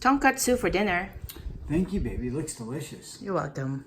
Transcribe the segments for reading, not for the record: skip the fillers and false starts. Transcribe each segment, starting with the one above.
Tonkatsu for dinner. Thank you, baby. It looks delicious. You're welcome.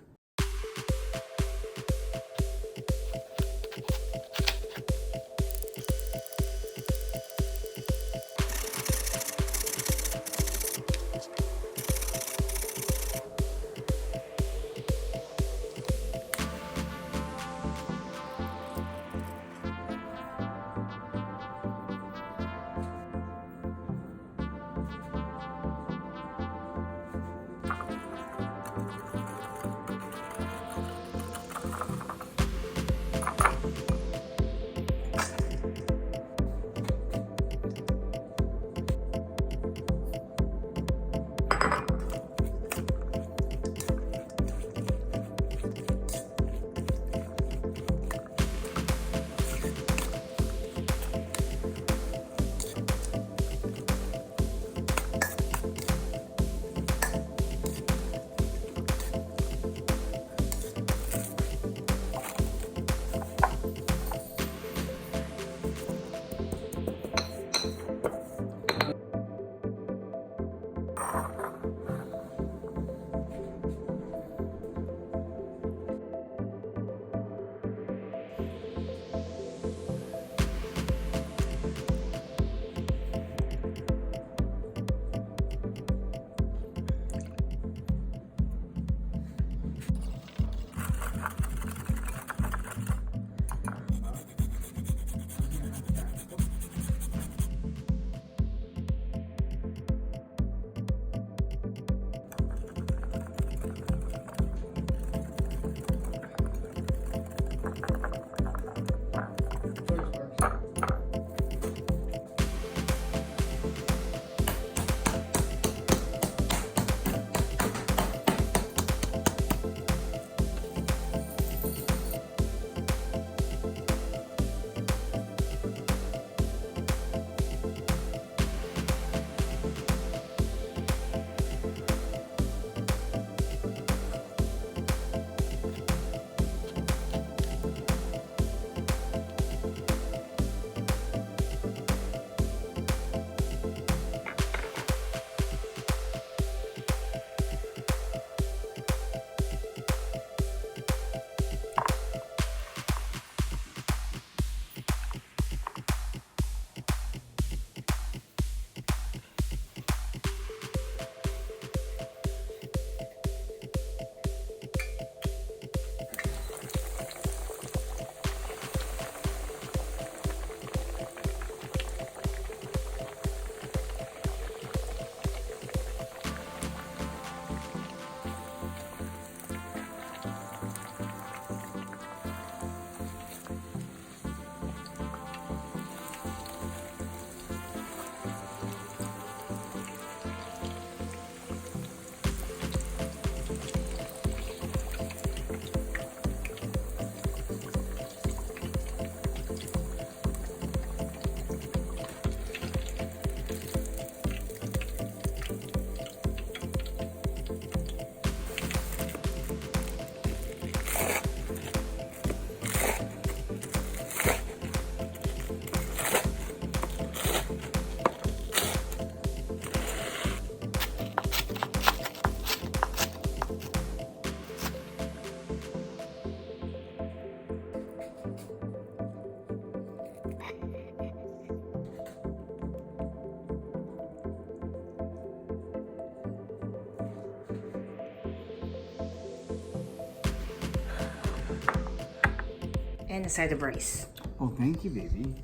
And a side of rice. Oh, thank you, baby.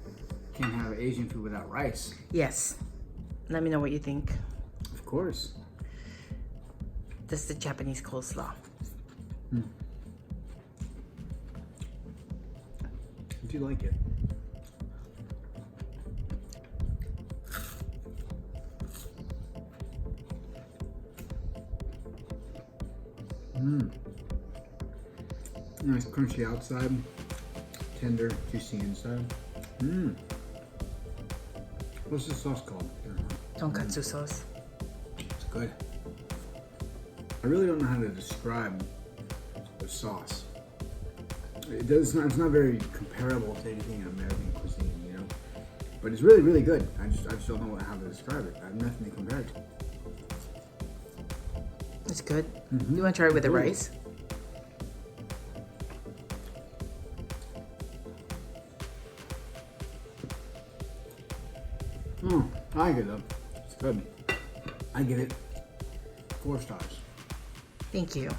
Can't have Asian food without rice. Yes. Let me know what you think. Of course. This is the Japanese coleslaw. Do you like it? Nice crunchy outside, tender, juicy inside. What's the sauce called? Tonkatsu sauce. It's good. I really don't know how to describe the sauce. It's not very comparable to anything in American cuisine, you know. But it's really, really good. I just don't know how to describe it. I have nothing to compare it to. It's good. You want to try it with the Ooh. rice? I like it though. It's good. I give it 4 stars. Thank you.